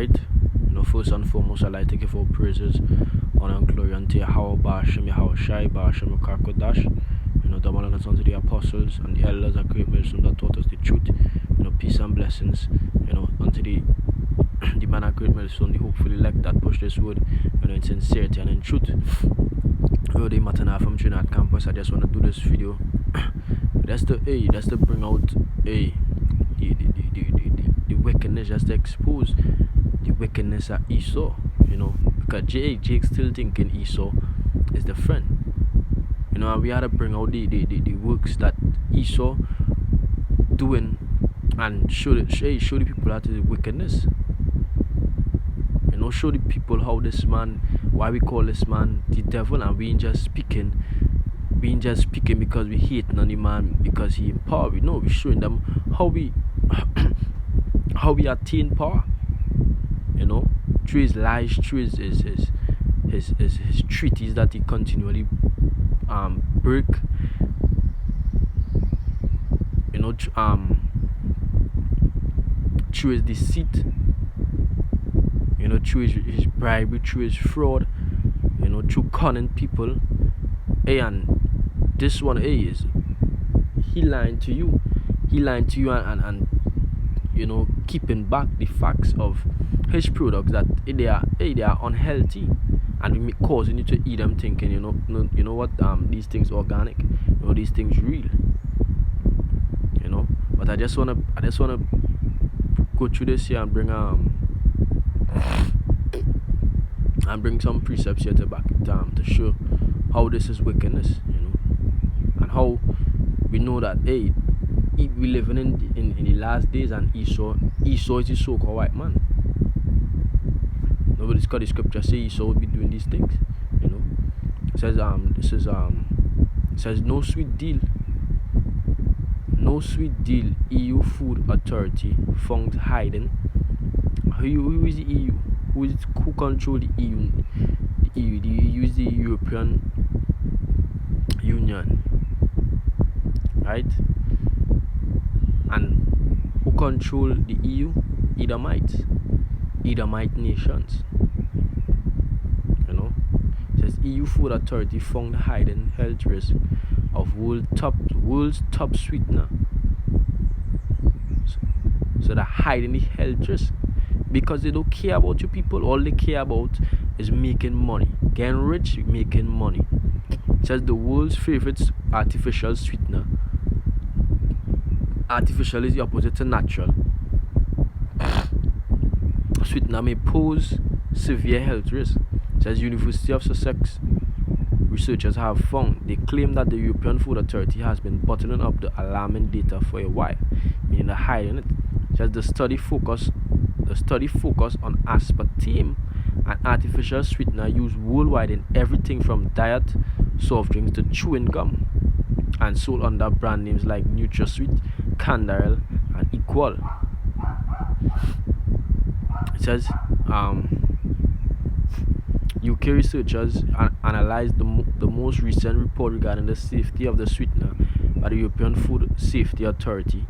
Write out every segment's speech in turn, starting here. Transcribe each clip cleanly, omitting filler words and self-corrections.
Right? First and foremost, I'd like to give all praises, honor, and glory unto Yahweh, Ba'ashem, Yahweh Shai, Ba'ashem, Kakodash. Double honors unto the apostles and the elders and great men that taught us the truth. Peace and blessings, unto the man of great milestone, the hopeful elect that push this word, in sincerity and in truth. The Matana from Trinidad campus. I just want to do this video. That's to bring out the wickedness, just to expose the wickedness of Esau. Because Jake still thinking Esau is the friend. And we had to bring out the works that Esau doing and show the people that is wickedness. Show the people how this man, why we call this man the devil, and we ain't just speaking because we hate on the man because he in power. We're showing them how we attain power. Through his lies, through his treaties that he continually break. Through his deceit. Through his bribery, through his fraud, through conning people. And this one, is he lying to you and keeping back the facts of his products that they are unhealthy, and causing you to eat them thinking what these things organic, these things real. But I just wanna go through this here and bring some precepts here to back it to show how this is wickedness, and how we know that we living in the last days, and Esau is the so-called white man. Nobody's got the scripture say Esau would be doing these things. It says it says no sweet deal EU Food Authority found hiding. Who is the EU? Who control the EU? The EU is the European Union, right? And who control the EU? Edomite nations. It says EU Food Authority found hiding health risk of world's top sweetener. So they're hiding the health risk because they don't care about you people. All they care about is making money, getting rich, making money. It says the world's favorite artificial sweetener. Artificial is the opposite to natural. Sweetener may pose severe health risk. It says University of Sussex researchers have found. They claim that the European Food Authority has been bottling up the alarming data for a while, meaning they're hiding it. It says the study focused on aspartame, an artificial sweetener used worldwide in everything from diet, soft drinks to chewing gum, and sold under brand names like NutraSweet, Canderel, and Equal. It says UK researchers analyzed the most recent report regarding the safety of the sweetener by the European Food Safety Authority,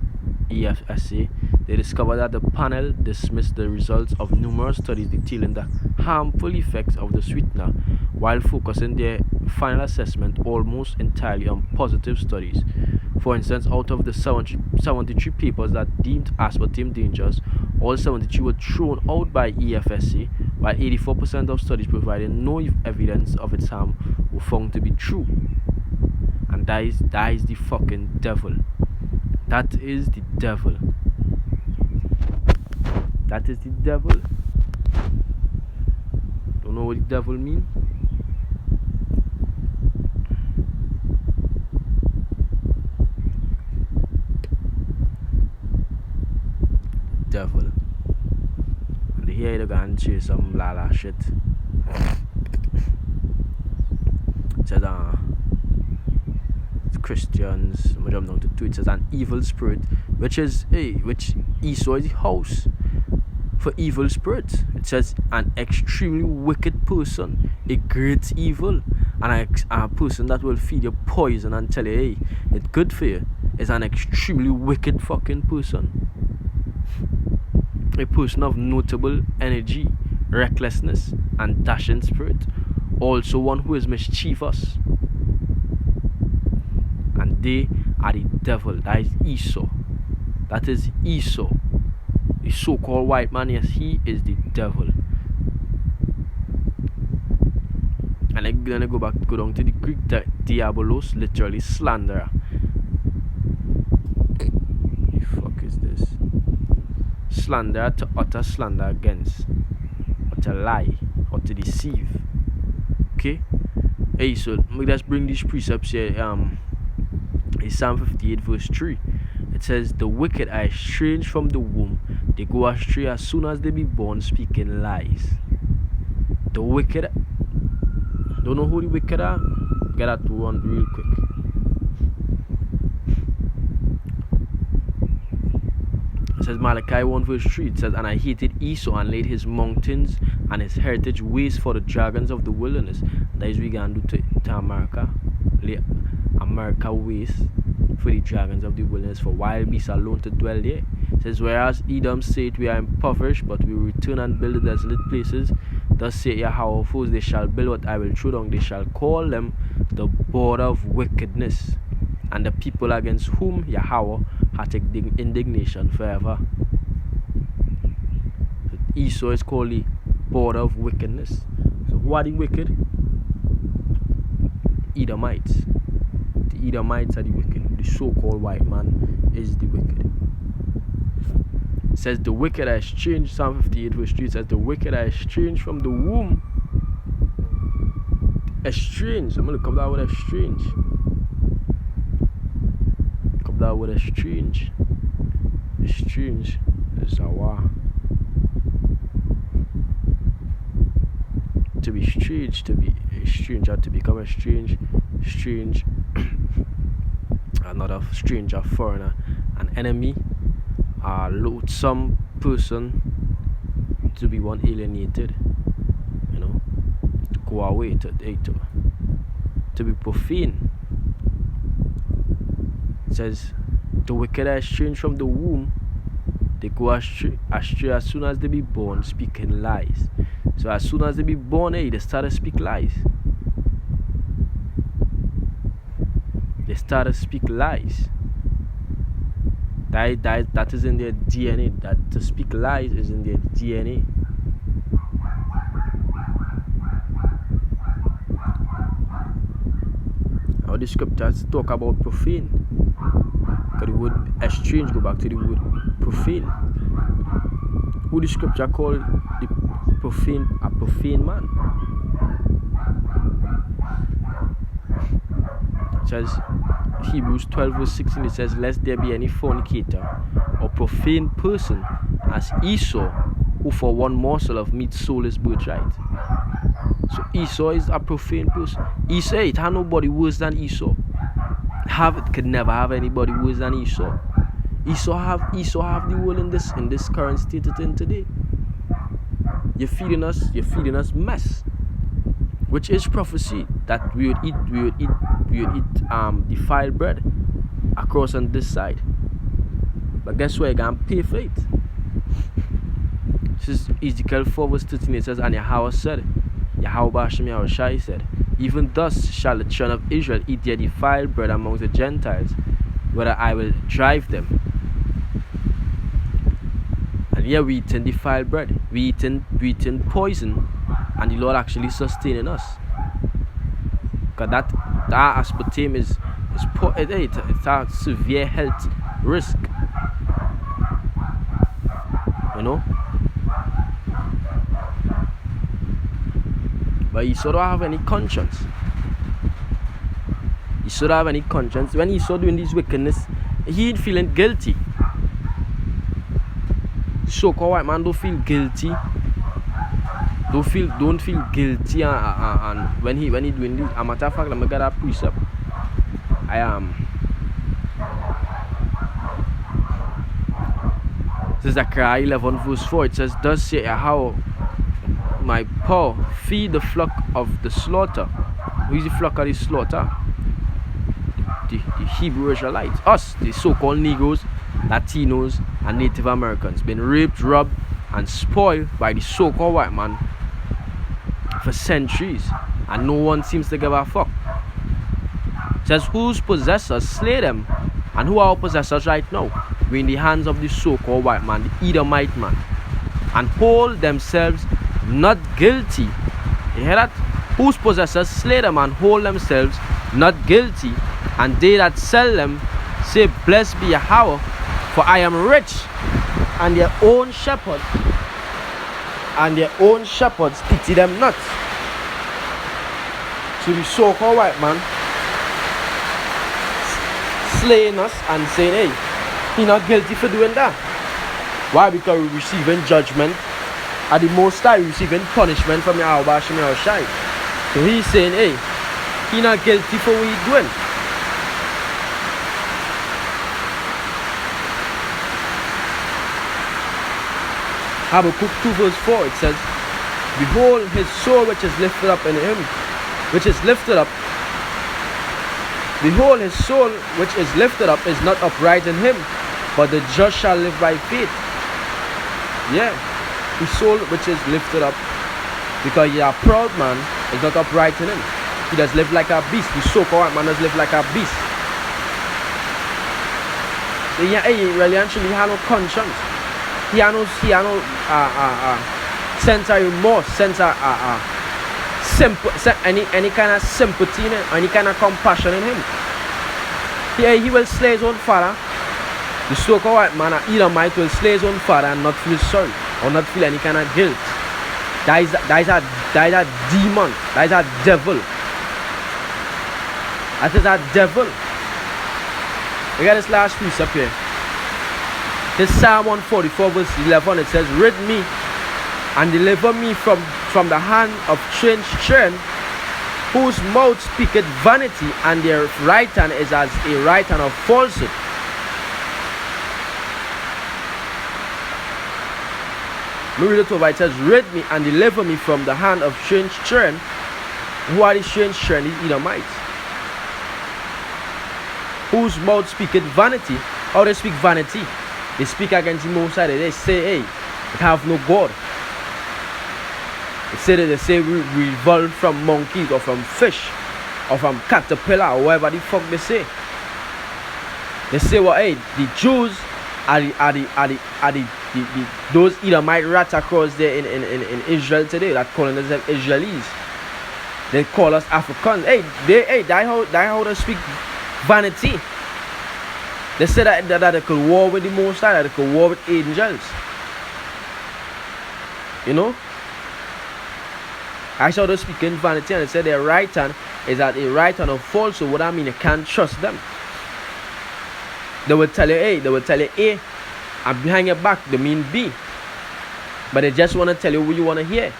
EFSA. They discovered that the panel dismissed the results of numerous studies detailing the harmful effects of the sweetener, while focusing their final assessment almost entirely on positive studies. For instance, out of the 73 papers that deemed aspartame dangerous, all 73 were thrown out by EFSA, while 84% of studies providing no evidence of its harm were found to be true. And that is the fucking devil. That is the devil. That is the devil. Don't know what the devil mean? Devil. And here they're gonna say some la shit. It says Christians, I'm jumping down to two. It says an evil spirit, which Esau is the house for evil spirits. It says an extremely wicked person, a great evil, and a person that will feed you poison and tell you, hey, it's good for you, is an extremely wicked fucking person. a person of notable energy, recklessness, and dashing spirit, also one who is mischievous. And they are the devil. That is Esau. That is Esau. The so-called white man, yes, he is the devil. And then I go down to the Greek diabolos, literally slanderer. The fuck is this? Slander, to utter slander against, or to lie, or to deceive. Okay? Hey, so let's bring these precepts here. In Psalm 58 verse 3, it says, "The wicked are estranged from the womb; they go astray as soon as they be born, speaking lies." The wicked, don't know who the wicked are? Get that one real quick. It says Malachi 1 verse 3, it says, "And I hated Esau and laid his mountains and his heritage waste for the dragons of the wilderness." That is we can do to America. Lay America waste for the dragons of the wilderness, for wild beasts alone to dwell there. It says, "Whereas Edom said, We are impoverished, but we will return and build the desolate places. Thus saith Yahweh of hosts, they shall build what I will throw down. They shall call them the border of wickedness, and the people against whom Yahweh hath indignation forever." So Esau is called the border of wickedness. So who are the wicked? Edomites. The Edomites are the wicked. The so-called white man is the wicked. It says the wicked are estranged. Psalm 58 verse 3 says the wicked are estranged from the womb. Estranged. I'm going to come down with estranged. Come down with estranged. Estranged. Zawa. To be strange, to be a stranger, to become a strange, another stranger, foreigner, an enemy, a loathsome person, to be one alienated, to go away, to be profane. It says, the wicked are estranged from the womb, they go astray as soon as they be born, speaking lies. So as soon as they be born, they start to speak lies. They start to speak lies. That is in their DNA. That to speak lies is in their DNA. Now the scriptures talk about profane. Because the word estranged go back to the word profane. Who the scripture called a profane man? It says Hebrews 12 verse 16, it says, "Lest there be any fornicator or profane person as Esau, who for one morsel of meat sold his birthright." So Esau is a profane person. Esau, it had nobody worse than Esau. Could never have anybody worse than Esau. Esau have the world in this current state it's in today. You're feeding us mess, which is prophecy that we would eat defiled bread across on this side. But guess what? You're gonna pay for it. This is Ezekiel 4 verse 13. It says, "And Yahweh said, Yahweh Bashim Yahushai said, Even thus shall the children of Israel eat their defiled bread among the Gentiles, whether I will drive them." And here we eating defiled bread. We eating poison, and the Lord actually sustaining us. Because that aspartame is it's a severe health risk. But Esau don't have any conscience. Esau don't have any conscience. When Esau doing this wickedness, he ain't feeling guilty. So-called white man don't feel guilty. Don't feel guilty. And when he doing this, a matter of fact, let me get that precept. I am. This is Zechariah 11 verse 4. It says, "Thus say Yahweh, my power, feed the flock of the slaughter." Who is the flock of the slaughter? The Hebrew Israelites. Us, the so-called Negroes, Latinos, and Native Americans been raped, robbed, and spoiled by the so-called white man for centuries, and no one seems to give a fuck. It says, whose possessors slay them, and who are our possessors right now? We're in the hands of the so-called white man, the Edomite man, and hold themselves not guilty. You hear that? Whose possessors slay them and hold themselves not guilty, and they that sell them say, blessed be Yahweh, for I am rich, and their own shepherds pity them not. So the so-called white man slaying us and saying, hey, he's not guilty for doing that. Why? Because we're receiving judgment at the Most High, receiving punishment from Yahweh Shem Yahushai. So he's saying, hey, he's not guilty for what he's doing. Habakkuk 2 verse 4, it says, behold, his soul which is lifted up in him, which is lifted up. Behold, his soul which is lifted up is not upright in him, but the just shall live by faith. Yeah, his soul which is lifted up, because he is a proud man, is not upright in him. He does live like a beast. The so-called man does live like a beast. So yeah, he really actually has no conscience. He has no sense of remorse, sense of any kind of sympathy in him, any kind of compassion in him. Yeah, he will slay his own father. The so-called white man, Edomite, will slay his own father and not feel sorry or not feel any kind of guilt. That is a demon. That is a devil. That is a devil. Look at this last piece up here. This Psalm 144 verse 11, it says, rid me and deliver me from the hand of strange children, whose mouth speaketh vanity, and their right hand is as a right hand of falsehood. Let me read it over. It says, rid me and deliver me from the hand of strange children. Who are the strange children? The Edomites. Whose mouth speaketh vanity. How they speak vanity? They speak against the Most High. They say, hey, it have no God. They say we revolve from monkeys or from fish or from caterpillar or whatever the fuck they say. They say, well, hey, the Jews are those Edomite rats across there in Israel today that calling themselves Israelis. They call us Africans. Hey, that how they speak vanity. They say that they could war with the Most High, that they could war with angels. You know? I saw them speaking vanity, and they said their right hand is at a right hand of falsehood. What I mean, you can't trust them. They will tell you A, and behind your back they mean B. But they just want to tell you what you want to hear.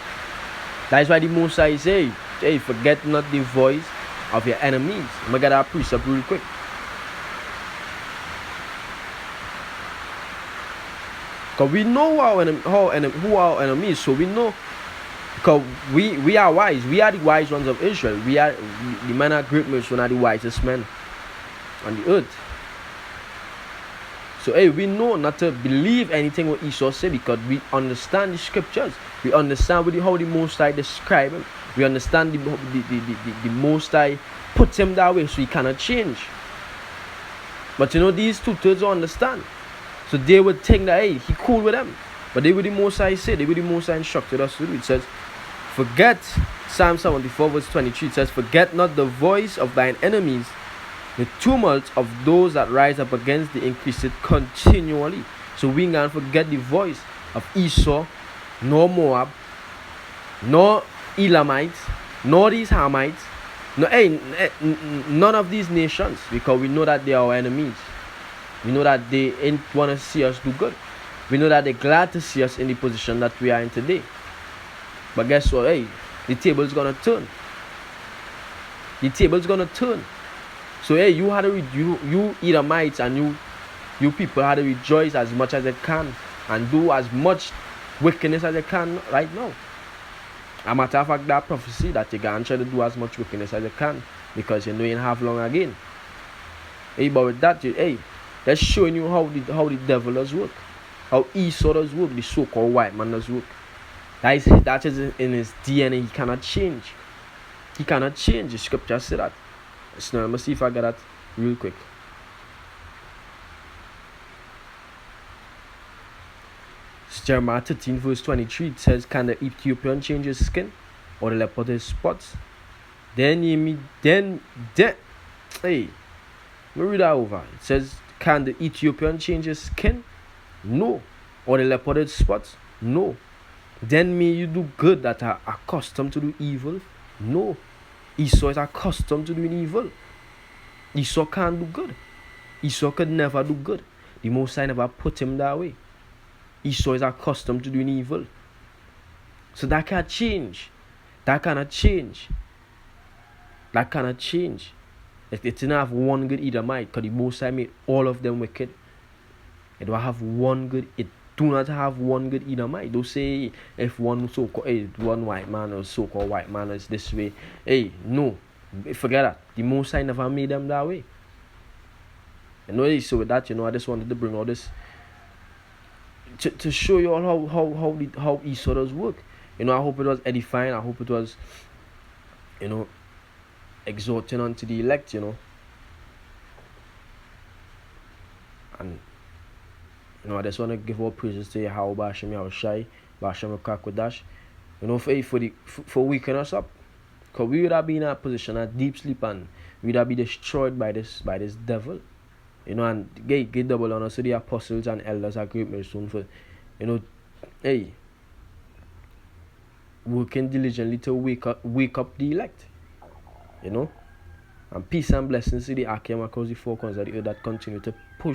That's why the Most High say, hey, forget not the voice of your enemies. I'm going to get that precept real quick. Because we know who our enemies, so we know. Because we are wise. We are the wise ones of Israel. We are the men of great mercy, are the wisest men on the earth. So hey, we know not to believe anything what Esau said, because we understand the scriptures. We understand how the Most High describe him. We understand the Most High puts him that way, so he cannot change. But you know, these two-thirds don't understand. So they would think that, hey, he cool with them. But they would the Most High say, they would the Most High instructed us to do. It says, forget, Psalm 74 verse 23, it says, forget not the voice of thine enemies, the tumult of those that rise up against thee increase it continually. So we can't forget the voice of Esau, nor Moab, nor Elamites, nor these Hamites, none of these nations, because we know that they are our enemies. We know that they ain't want to see us do good. We know that they're glad to see us in the position that we are in today. But guess what? Hey, the table's gonna turn. The table's gonna turn. So hey, you Edomites and you people had to rejoice as much as they can and do as much wickedness as they can right now. A matter of fact, that prophecy that you can try to do as much wickedness as you can, because you know you don't have long again. Hey, but with that, hey, that's showing you how the devil does work. How Esau does work, the so-called white man does work. That is in his DNA. He cannot change. He cannot change. The scripture said that. So now let me see if I get that real quick. It's Jeremiah 13 verse 23. It says, "Can the Ethiopian change his skin, or the leopard his spots? Then hey, let me read that over. It says, can the Ethiopian change his skin? No. Or the leopard his spots? No. Then may you do good that are accustomed to do evil? No. Esau is accustomed to doing evil. Esau can't do good. Esau could never do good. The Most High never put him that way. Esau is accustomed to doing evil. So that can't change. That cannot change. That cannot change. It didn't have one good Edomite, because the Most High made all of them wicked. It don't have one good. It do not have one good Edomite. Don't say if one so-called one white man or so-called white man is this way. Hey, no, forget that. The Most High never made them that way. So with that, I just wanted to bring all this to show you all how Esau does work. I hope it was edifying. I hope it was, exhorting unto the elect. And I just want to give all praises to Yahweh Bashem Yahushai, Bashem Kakodash, for waking us up. Because we would have been in a position of deep sleep, and we would have been destroyed by this devil. And get double honor to the apostles and elders at Great Millstone for, working diligently to wake up the elect. And peace and blessings to the Akim across the four corners of the earth that continue to push